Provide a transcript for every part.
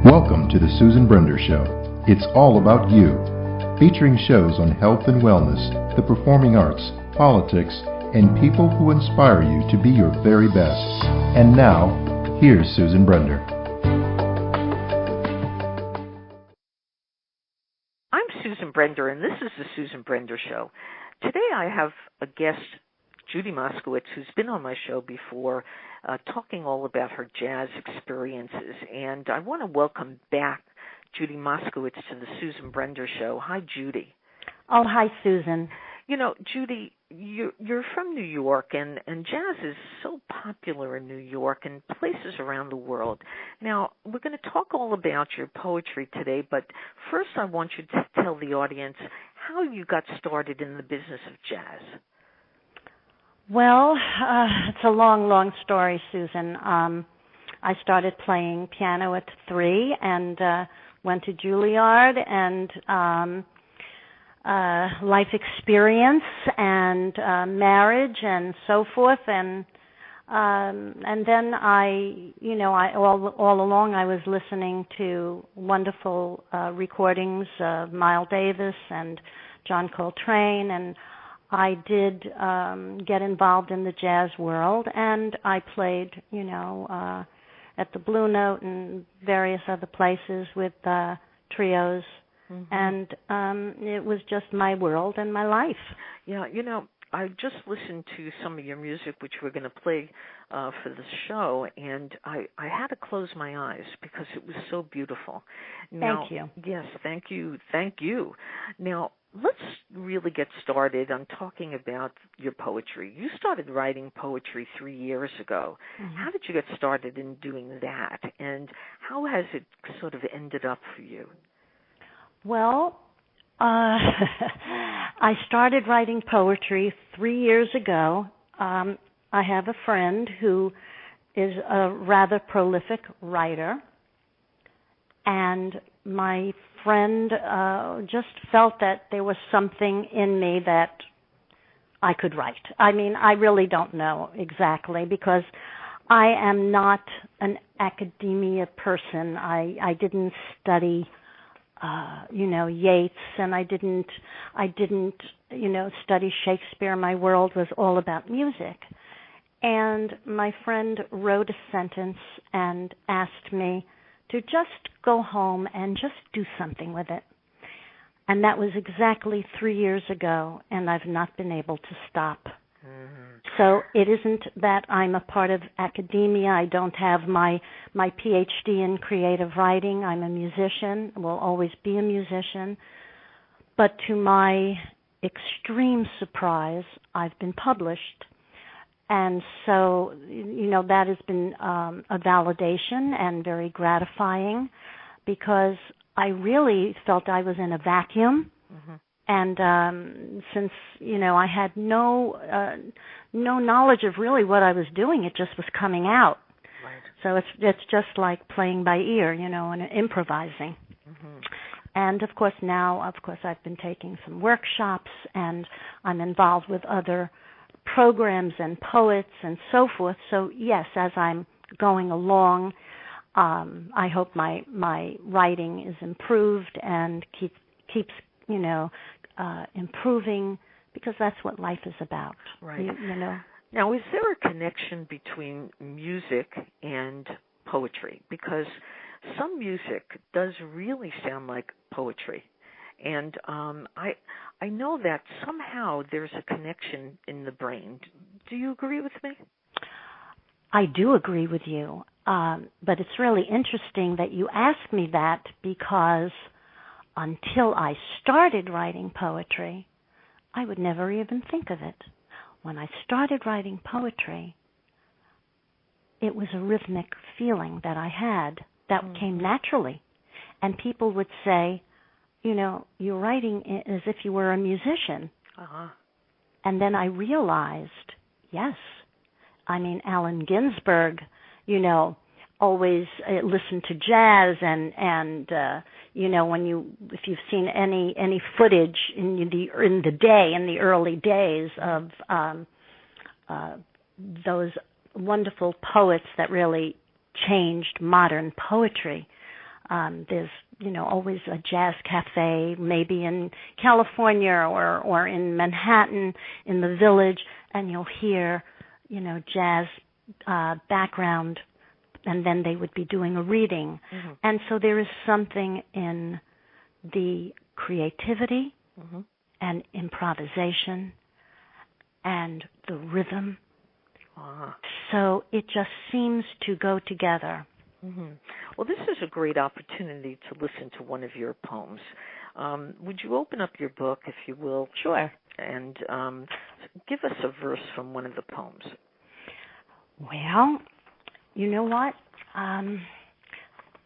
Welcome to the Susan Brender Show. It's all about you. Featuring shows on health and wellness, the performing arts, politics, and people who inspire you to be your very best. And now, here's Susan Brender. I'm Susan Brender, and this is the Susan Brender Show. Today I have a guest, Judy Moskowitz, who's been on my show before, talking all about her jazz experiences. And I want to welcome back Judy Moskowitz to the Susan Brender Show. Hi, Judy. Oh, hi, Susan. You know, Judy, you're from New York, and jazz is so popular in New York and places around the world. Now, we're going to talk all about your poetry today, but first I want you to tell the audience how you got started in the business of jazz. Well, it's a long, long story, Susan. I started playing piano at 3 and went to Juilliard and life experience and marriage and so forth. And then all along I was listening to wonderful recordings of Miles Davis and John Coltrane, and I did get involved in the jazz world, and I played, at the Blue Note and various other places with trios, and it was just my world and my life. Yeah, I just listened to some of your music, which we're going to play for the show, and I had to close my eyes because it was so beautiful. Now, thank you. Yes, thank you. Thank you. Now, let's really get started on talking about your poetry. You started writing poetry 3 years ago. Mm-hmm. How did you get started in doing that, and how has it sort of ended up for you? Well, I started writing poetry 3 years ago. I have a friend who is a rather prolific writer, and my friend just felt that there was something in me that I could write. I mean, I really don't know exactly because I am not an academia person. I didn't study Yeats, and I didn't study Shakespeare. My world was all about music. And my friend wrote a sentence and asked me to just go home and just do something with it. And that was exactly 3 years ago, and I've not been able to stop. Mm-hmm. So it isn't that I'm a part of academia. I don't have my PhD in creative writing. I'm a musician, will always be a musician. But to my extreme surprise, I've been published. And so, that has been a validation and very gratifying because I really felt I was in a vacuum. Mm-hmm. And since, I had no knowledge of really what I was doing, it just was coming out. Right. So it's just like playing by ear, and improvising. Mm-hmm. And, of course, I've been taking some workshops, and I'm involved with other programs and poets and so forth. So, yes, as I'm going along, I hope my writing is improved and keeps improving, because that's what life is about. Right. Now, is there a connection between music and poetry? Because some music does really sound like poetry. And I know that somehow there's a connection in the brain. Do you agree with me? I do agree with you. But it's really interesting that you ask me that, because until I started writing poetry, I would never even think of it. When I started writing poetry, it was a rhythmic feeling that I had that came naturally. And people would say, you're writing as if you were a musician. Uh-huh. And then I realized, yes. I mean, Allen Ginsberg, always listened to jazz, and if you've seen any footage in the early days of those wonderful poets that really changed modern poetry, There's, always a jazz cafe, maybe in California or in Manhattan, in the Village, and you'll hear, jazz background, and then they would be doing a reading. Mm-hmm. And so there is something in the creativity mm-hmm. and improvisation and the rhythm. So it just seems to go together. Mm-hmm. Well, this is a great opportunity to listen to one of your poems. Would you open up your book, if you will? Sure. And give us a verse from one of the poems. Well, you know what?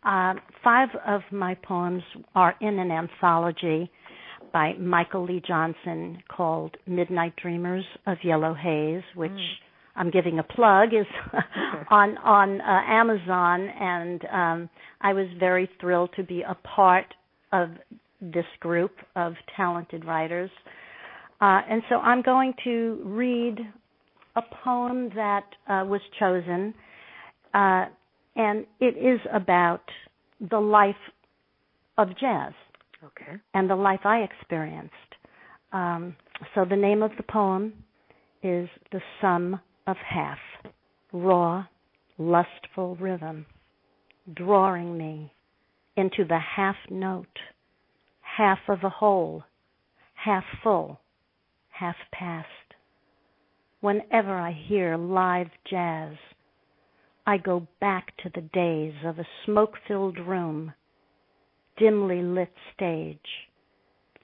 5 of my poems are in an anthology by Michael Lee Johnson called Midnight Dreamers of Yellow Haze, which I'm giving a plug, is on Amazon, and I was very thrilled to be a part of this group of talented writers. And so I'm going to read a poem that was chosen, and it is about the life of jazz. Okay. And the life I experienced. So the name of the poem is The Sum of Half, raw, lustful rhythm, drawing me into the half note, half of a whole, half full, half past. Whenever I hear live jazz, I go back to the days of a smoke-filled room, dimly lit stage,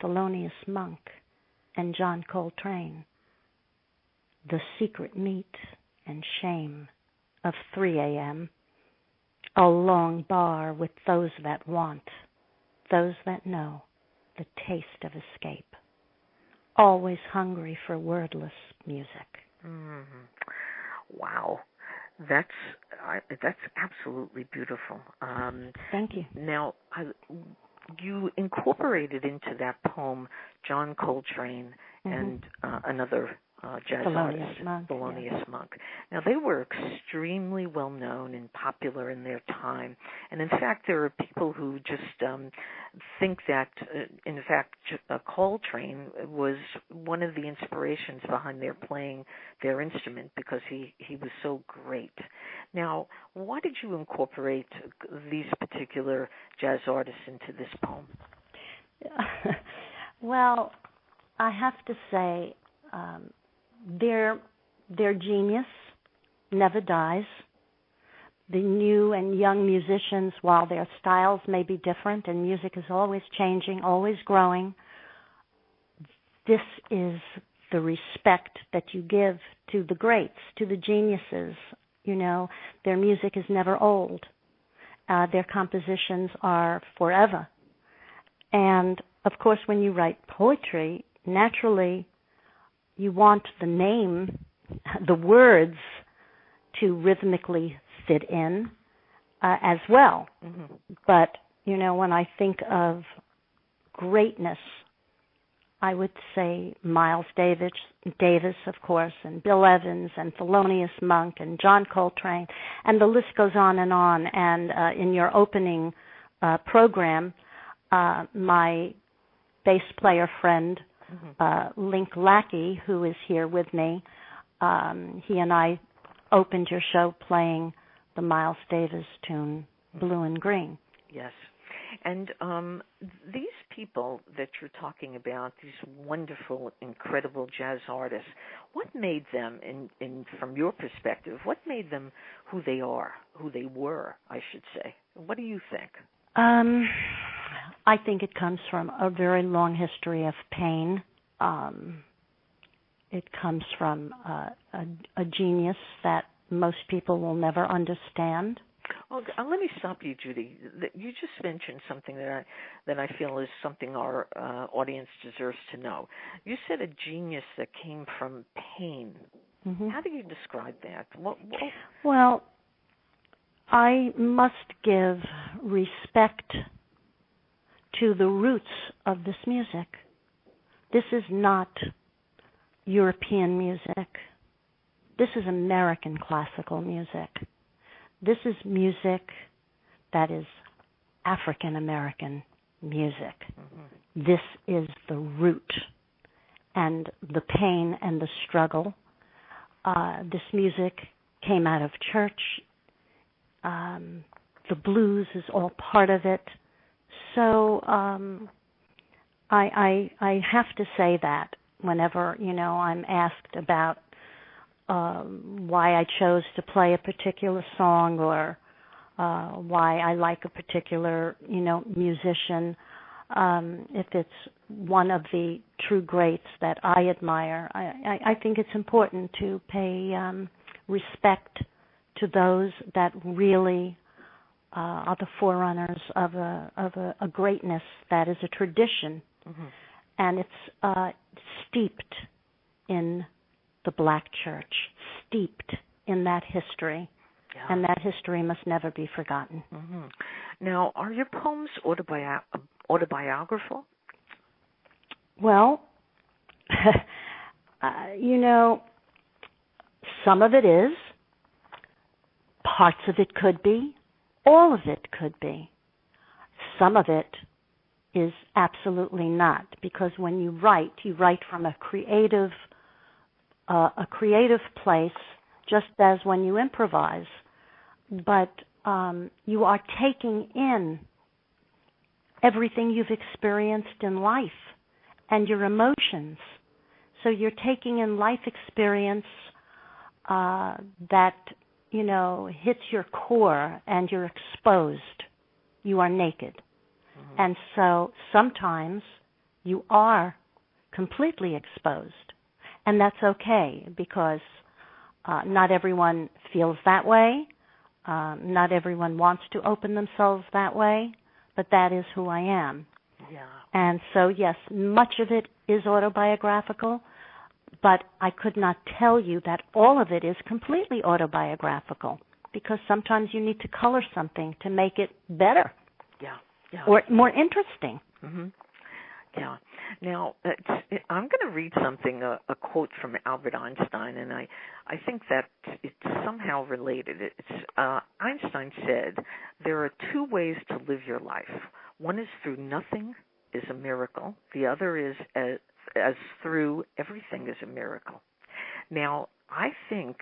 Thelonious Monk and John Coltrane, the secret meat and shame of 3 a.m., a long bar with those that want, those that know the taste of escape, always hungry for wordless music. Mm-hmm. Wow. That's absolutely beautiful. Thank you. Now, you incorporated into that poem John Coltrane and another jazz artist, Thelonious Monk. Now, they were extremely well known and popular in their time, and in fact, there are people who just think that, in fact, Coltrane was one of the inspirations behind their playing their instrument because he was so great. Now, why did you incorporate these particular jazz artists into this poem? Well, I have to say, their genius never dies. The new and young musicians, while their styles may be different and music is always changing, always growing, this is the respect that you give to the greats, to the geniuses. Their music is never old. Their compositions are forever. And, of course, when you write poetry, naturally, you want the name, the words, to rhythmically fit in as well. Mm-hmm. But, when I think of greatness, I would say Miles Davis, of course, and Bill Evans, and Thelonious Monk, and John Coltrane, and the list goes on. And in your opening program, my bass player friend, Link Lackey, who is here with me, he and I opened your show playing the Miles Davis tune, Blue and Green. Yes. And these people that you're talking about, these wonderful, incredible jazz artists, what made them, from your perspective, what made them who they were, I should say? What do you think? I think it comes from a very long history of pain. It comes from a genius that most people will never understand. Well, let me stop you, Judy. You just mentioned something that I feel is something our audience deserves to know. You said a genius that came from pain. Mm-hmm. How do you describe that? Well, I must give respect to the roots of this music. This is not European music. This is American classical music. This is music that is African American music. Mm-hmm. This is the root and the pain and the struggle. This music came out of church. The blues is all part of it. So I have to say that whenever, I'm asked about why I chose to play a particular song or why I like a particular, musician, if it's one of the true greats that I admire, I think it's important to pay respect to those that really are the forerunners of a greatness that is a tradition, mm-hmm. and it's steeped in the Black church, steeped in that history, and that history must never be forgotten. Mm-hmm. Now, are your poems autobiographical? Well, some of it is, parts of it could be, all of it could be. Some of it is absolutely not, because when you write from a creative place, just as when you improvise. But you are taking in everything you've experienced in life and your emotions. So you're taking in life experience that, hits your core, and you're exposed. You are naked. Mm-hmm. And so sometimes you are completely exposed. And that's okay, because not everyone feels that way. Not everyone wants to open themselves that way, but that is who I am. Yeah. And so, yes, much of it is autobiographical, but I could not tell you that all of it is completely autobiographical, because sometimes you need to color something to make it better. Yeah. Or more interesting. Mm-hmm. Yeah. Now, I'm going to read something, a quote from Albert Einstein, and I think that it's somehow related. Einstein said, there are two ways to live your life. One is through nothing is a miracle. The other is as through everything is a miracle. Now, I think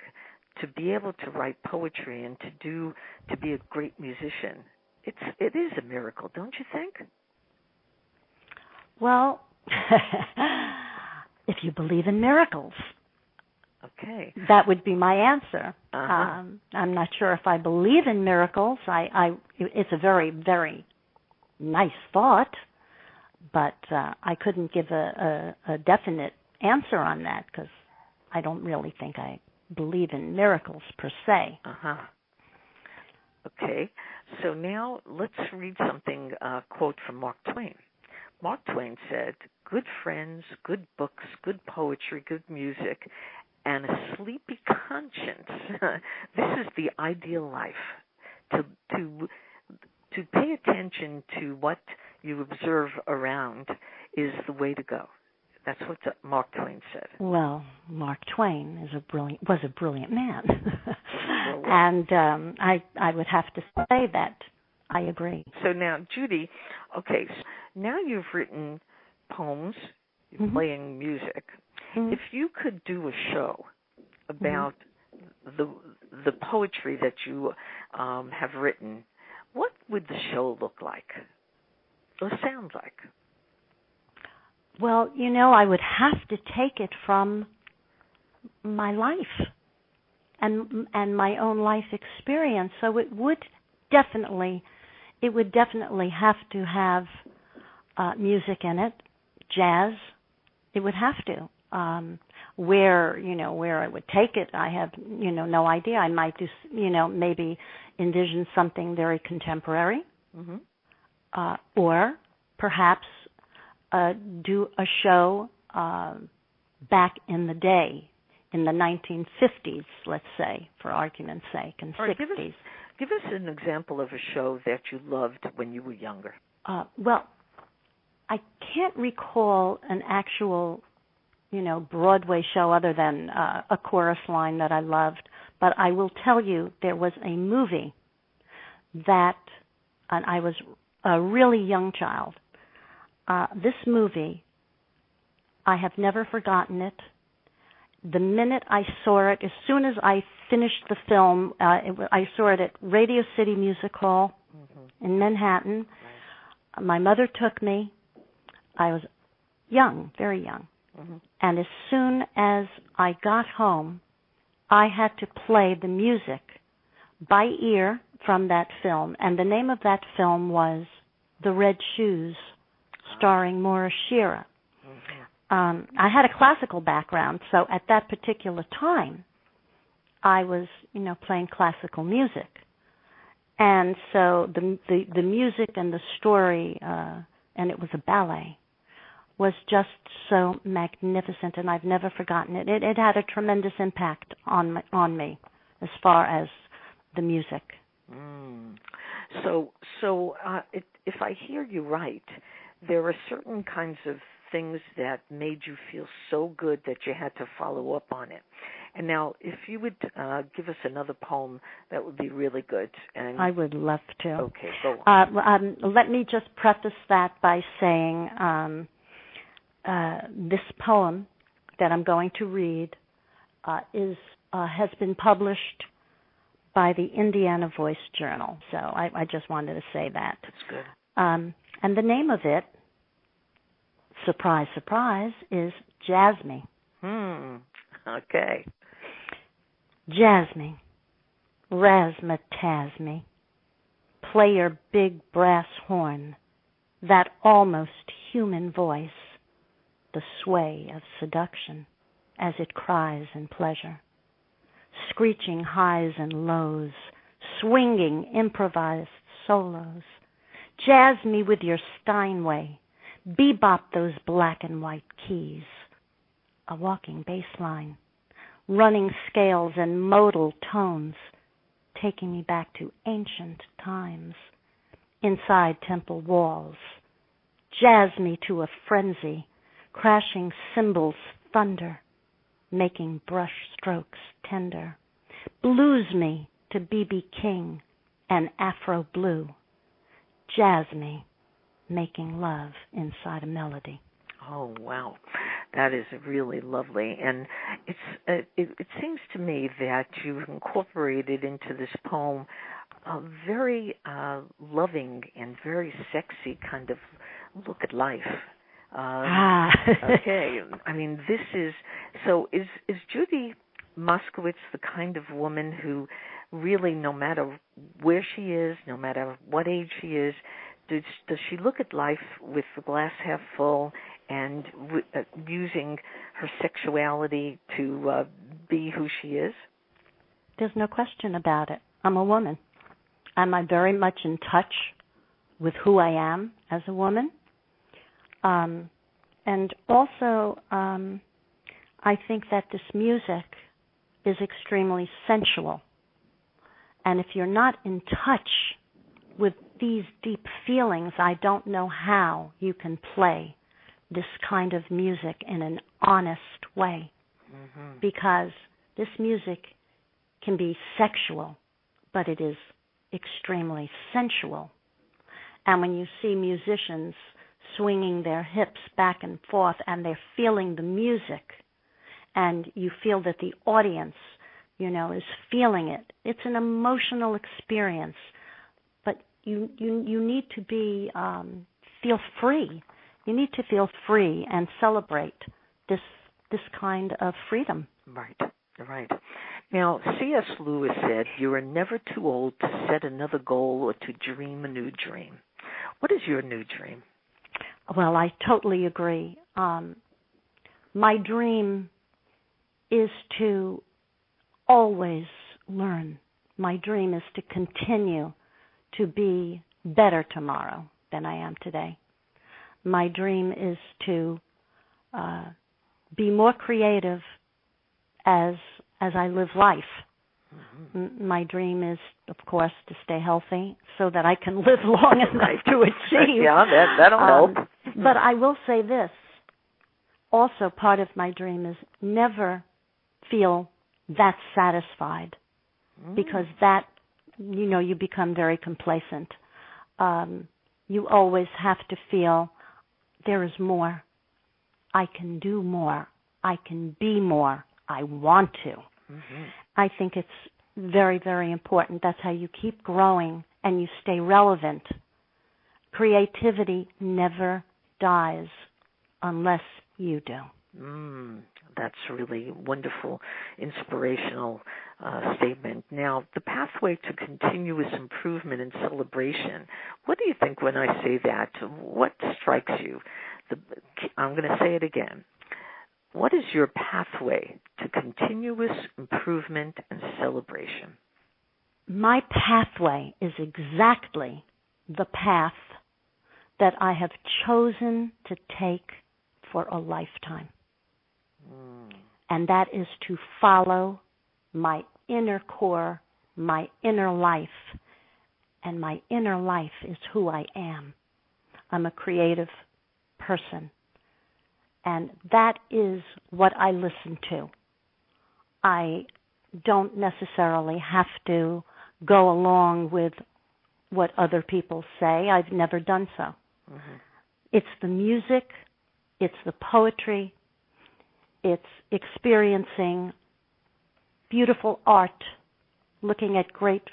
to be able to write poetry and to be a great musician, it is a miracle, don't you think? Well, if you believe in miracles, okay, that would be my answer. Uh-huh. I'm not sure if I believe in miracles. It's a very, very nice thought, but I couldn't give a definite answer on that, because I don't really think I believe in miracles per se. Uh-huh. Okay, so now let's read something, a quote from Mark Twain. Mark Twain said, good friends, good books, good poetry, good music, and a sleepy conscience. This is the ideal life. To pay attention to what you observe around is the way to go. That's what Mark Twain said. Well, Mark Twain was a brilliant man. And I would have to say that I agree. So now, Judy, okay, so now you've written poems, you're mm-hmm. playing music. Mm-hmm. If you could do a show about mm-hmm. the poetry that you have written, what would the show look like or sound like? Well, I would have to take it from my life and my own life experience. So it would definitely have to have music in it, jazz. It would have to. Where I would take it, I have no idea. I might do maybe envision something very contemporary, mm-hmm. Or perhaps do a show back in the day, in the 1950s, let's say, for argument's sake, and 60s. Give us an example of a show that you loved when you were younger. Well, I can't recall an actual, Broadway show other than a chorus line that I loved, but I will tell you there was a movie that, and I was a really young child. This movie, I have never forgotten it. The minute I saw it, as soon as I finished the film, I saw it at Radio City Music Hall in Manhattan. Right. My mother took me. I was young, very young. And as soon as I got home, I had to play the music by ear from that film. And the name of that film was The Red Shoes, starring Maura Shearer. I had a classical background, so at that particular time, I was, playing classical music. And so the music and the story, and it was a ballet, was just so magnificent, and I've never forgotten it. It had a tremendous impact on me as far as the music. So if I hear you right, there are certain kinds of things that made you feel so good that you had to follow up on it. And now, if you would give us another poem, that would be really good. And I would love to. Okay, go on. Let me just preface that by saying this poem that I'm going to read has been published by the Indiana Voice Journal. So I just wanted to say that. That's good. And the name of it, surprise, surprise, is Jazz Me. Okay. Jazz me, razzmatazz me, play your big brass horn, that almost human voice, the sway of seduction as it cries in pleasure, screeching highs and lows, swinging improvised solos. Jazz me with your Steinway, bebop those black and white keys, a walking bass line, running scales and modal tones, taking me back to ancient times, inside temple walls. Jazz me to a frenzy, crashing cymbals thunder, making brush strokes tender. Blues me to B.B. King and Afro Blue. Jazz me, making love inside a melody. Oh, wow. That is really lovely. And it seems to me that you've incorporated into this poem a very loving and very sexy kind of look at life. Okay. I mean, this is... So is Judy Moskowitz the kind of woman who really, no matter where she is, no matter what age she is, does she look at life with the glass half full and using her sexuality to be who she is? There's no question about it. I'm a woman. Am I very much in touch with who I am as a woman? And also, I think that this music is extremely sensual. And if you're not in touch with these deep feelings, I don't know how you can play this kind of music in an honest way. Because this music can be sexual, but it is extremely sensual. And when you see musicians swinging their hips back and forth and they're feeling the music, and you feel that the audience, is feeling it, it's an emotional experience. But you need to feel free. You need to feel free and celebrate this kind of freedom. Right. Now, C.S. Lewis said, "You are never too old to set another goal or to dream a new dream." What is your new dream? Well, I totally agree. My dream is to always learn. My dream is to continue to be better tomorrow than I am today. My dream is to be more creative as I live life. My dream is, of course, to stay healthy so that I can live long enough to achieve. Yeah, that'll help. But I will say this. Also, part of my dream is never feel that satisfied, because that, you become very complacent. you always have to feel there is more. I can do more. I can be more. I want to. Mm-hmm. I think it's very, very important. That's how you keep growing and you stay relevant. Creativity never dies unless you do. That's really wonderful, inspirational statement. Now, the pathway to continuous improvement and celebration, what do you think when I say that? What strikes you? I'm going to say it again. What is your pathway to continuous improvement and celebration? My pathway is exactly the path that I have chosen to take for a lifetime. And that is to follow my inner core, my inner life. And my inner life is who I am. I'm a creative person. And that is what I listen to. I don't necessarily have to go along with what other people say. I've never done so. Mm-hmm. It's the music, it's the poetry, it's experiencing beautiful art, looking at great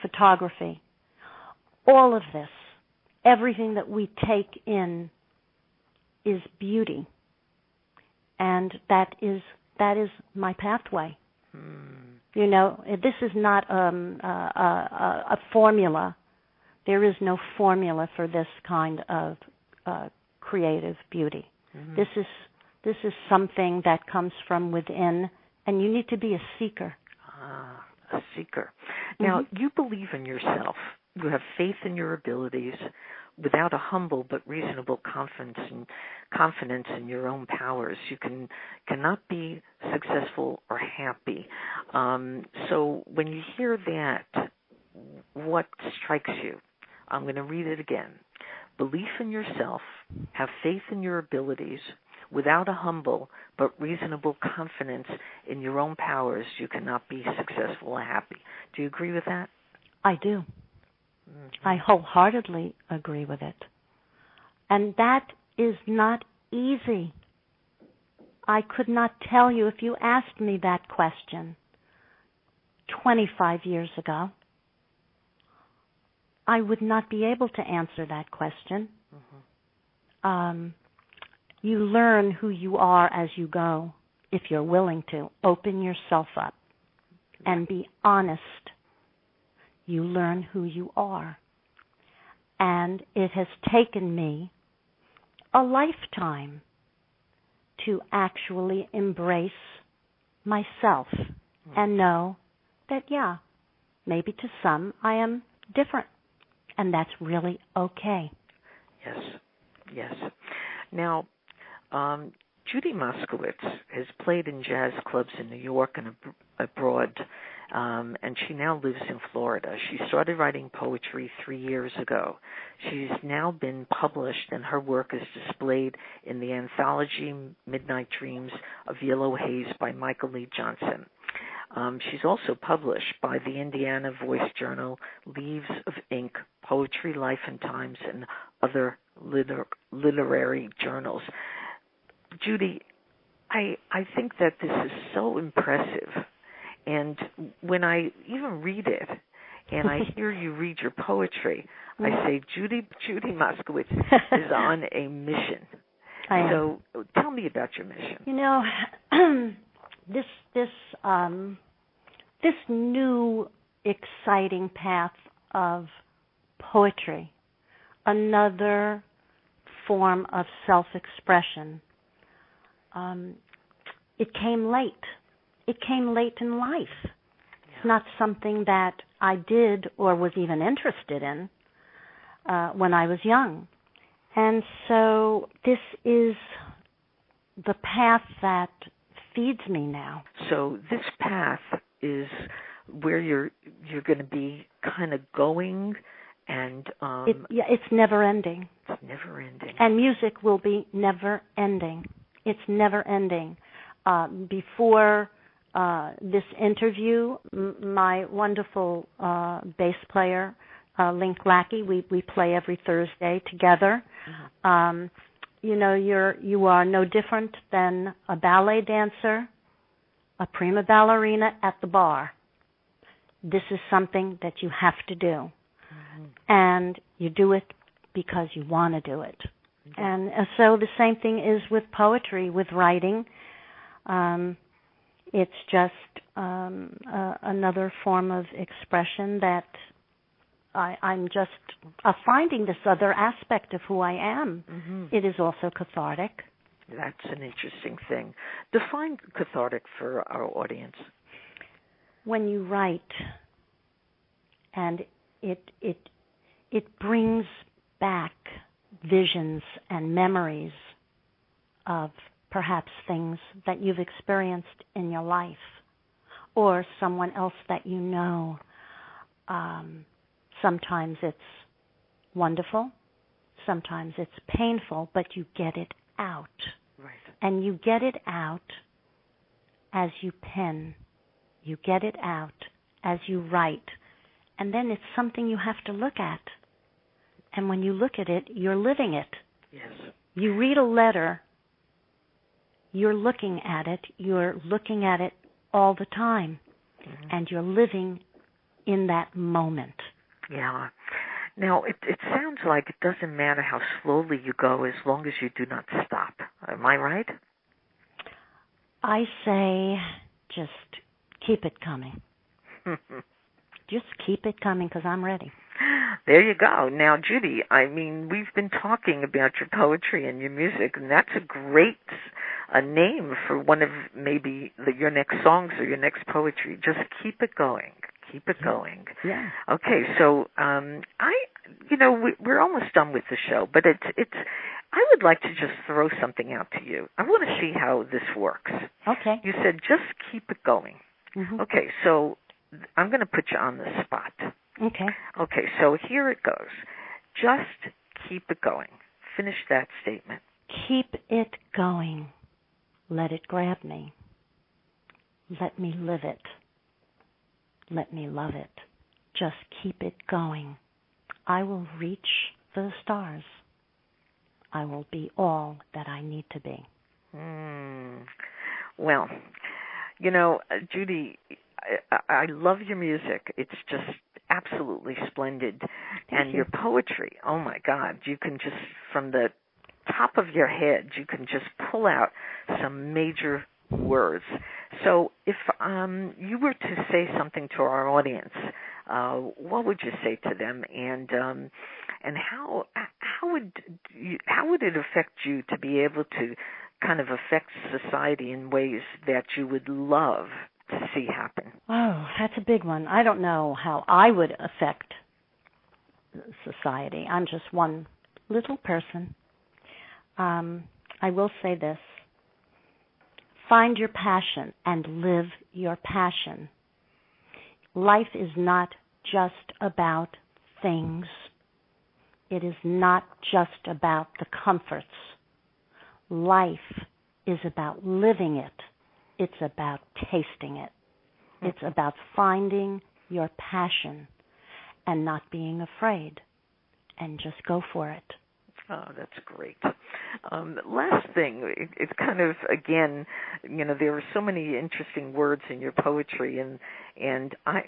photography. All of this, everything that we take in is beauty. And that is my pathway. You know, this is not a formula. There is no formula for this kind of creative beauty. Mm-hmm. This is something that comes from within, and you need to be a seeker. A seeker. Now, you believe in yourself. You have faith in your abilities. Without a humble but reasonable confidence in your own powers, you cannot be successful or happy. So when you hear that, what strikes you? I'm going to read it again. Belief in yourself, have faith in your abilities. Without a humble but reasonable confidence in your own powers, you cannot be successful or happy. Do you agree with that? I do. I wholeheartedly agree with it. And that is not easy. I could not tell you, if you asked me that question 25 years ago, I would not be able to answer that question. Mm-hmm. You learn who you are as you go, if you're willing to. Open yourself up and be honest. You learn who you are. And it has taken me a lifetime to actually embrace myself and know that, yeah, maybe to some I am different. And that's really okay. Yes. Now, Judy Moskowitz has played in jazz clubs in New York and abroad, and she now lives in Florida. She started writing poetry 3 years ago. She's now been published, and her work is displayed in the anthology Midnight Dreams of Yellow Haze by Michael Lee Johnson. She's also published by the Indiana Voice Journal, Leaves of Ink, Poetry, Life and Times, and other literary journals. Judy, I think that this is so impressive. And when I even read it and I hear you read your poetry, I say, Judy Moskowitz is on a mission. So tell me about your mission. You know, this new exciting path of poetry, another form of self-expression, it came late. It came late in life. It's not something that I did or was even interested in when I was young. And so this is the path that feeds me now. So this path is where you're going to be kind of going, and it's never ending. It's never ending. And music will be never ending. It's never ending. Before this interview, my wonderful bass player Link Lackey. We play every Thursday together. Mm-hmm. You are no different than a ballet dancer, a prima ballerina at the bar. This is something that you have to do. Mm-hmm. And you do it because you want to do it. Mm-hmm. And so the same thing is with poetry, with writing. It's just another form of expression that I'm just finding this other aspect of who I am. Mm-hmm. It is also cathartic. That's an interesting thing. Define cathartic for our audience. When you write, and it brings back visions and memories of perhaps things that you've experienced in your life, or someone else that you know. Sometimes it's wonderful, sometimes it's painful, but you get it out. Right. And you get it out as you pen. You get it out as you write. And then it's something you have to look at. And when you look at it, you're living it. Yes. You read a letter, you're looking at it all the time. Mm-hmm. And you're living in that moment. Yeah. Now, it sounds like it doesn't matter how slowly you go as long as you do not stop. Am I right? I say just keep it coming. Just keep it coming because I'm ready. There you go. Now, Judy, I mean, we've been talking about your poetry and your music, and that's a great name for one of maybe your next songs or your next poetry. Just keep it going. Keep it going. Yeah. Okay, so we're almost done with the show, but it's. I would like to just throw something out to you. I want to see how this works. Okay. You said just keep it going. Mm-hmm. Okay, so I'm going to put you on the spot. Okay. Okay, so here it goes. Just keep it going. Finish that statement. Keep it going. Let it grab me. Let me live it. Let me love it. Just keep it going. I will reach for the stars. I will be all that I need to be. Well, Judy, I love your music. It's just absolutely splendid. Thank you. Your poetry, oh my God, you can just, from the top of your head, you can just pull out some major words. So if you were to say something to our audience, what would you say to them? And how would it affect you to be able to kind of affect society in ways that you would love to see happen? Oh, that's a big one. I don't know how I would affect society. I'm just one little person. I will say this. Find your passion and live your passion. Life is not just about things. It is not just about the comforts. Life is about living it. It's about tasting it. It's about finding your passion and not being afraid, and just go for it. Oh, that's great. Last thing, it's kind of, again, there are so many interesting words in your poetry, and I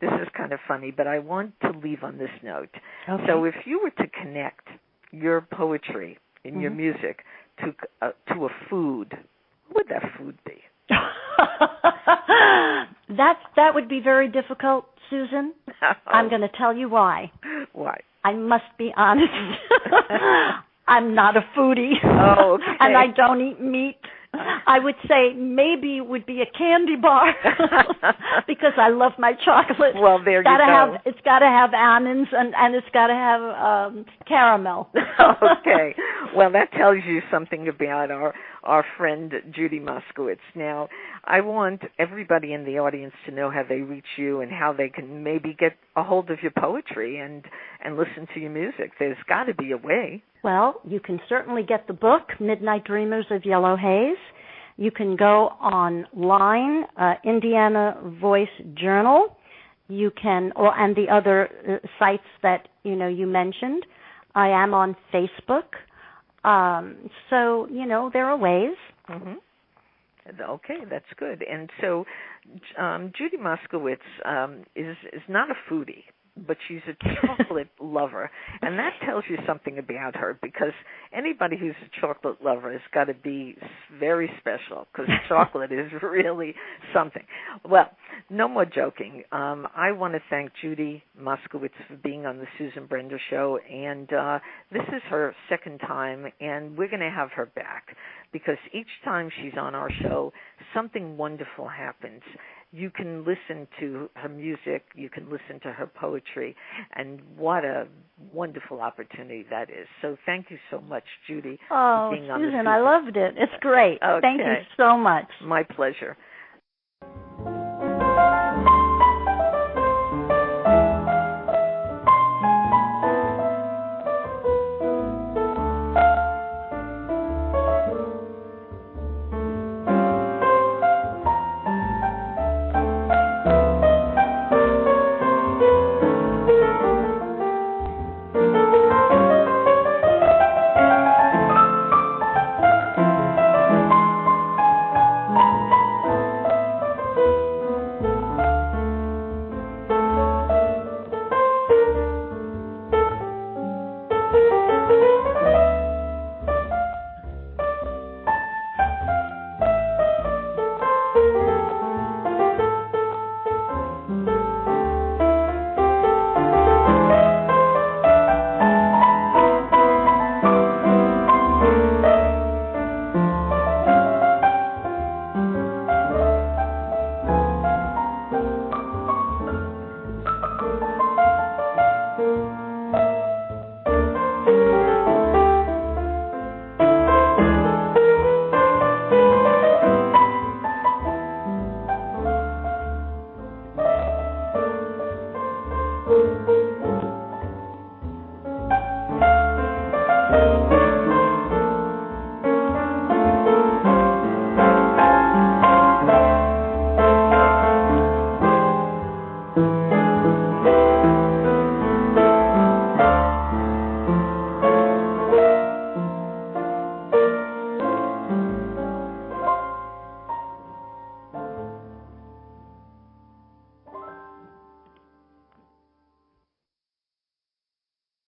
this is kind of funny, but I want to leave on this note. Okay. So if you were to connect your poetry and your music to a food, what would that food be? That would be very difficult, Susan. I'm going to tell you why. Why? I must be honest. I'm not a foodie. Oh, okay. And I don't eat meat. I would say maybe it would be a candy bar because I love my chocolate. Well, there you go. It's got to have almonds and it's got to have caramel. Okay. Well, that tells you something about our friend Judy Moskowitz. Now, I want everybody in the audience to know how they reach you and how they can maybe get a hold of your poetry and listen to your music. There's got to be a way. Well, you can certainly get the book, Midnight Dreamers of Yellow Haze. You can go online, Indiana Voice Journal. you can, and the other sites that you mentioned. I am on Facebook, so there are ways. Mm-hmm. Okay, that's good. And so, Judy Moskowitz is not a foodie, but she's a chocolate lover, and that tells you something about her, because anybody who's a chocolate lover has got to be very special, because chocolate is really something. Well, no more joking. I want to thank Judy Moskowitz for being on the Susan Brender Show, and this is her second time, and we're going to have her back, because each time she's on our show, something wonderful happens. You can listen to her music, you can listen to her poetry, and what a wonderful opportunity that is. So thank you so much, Judy, for being on the Susan. I loved it. It's great. Okay. Thank you so much. My pleasure.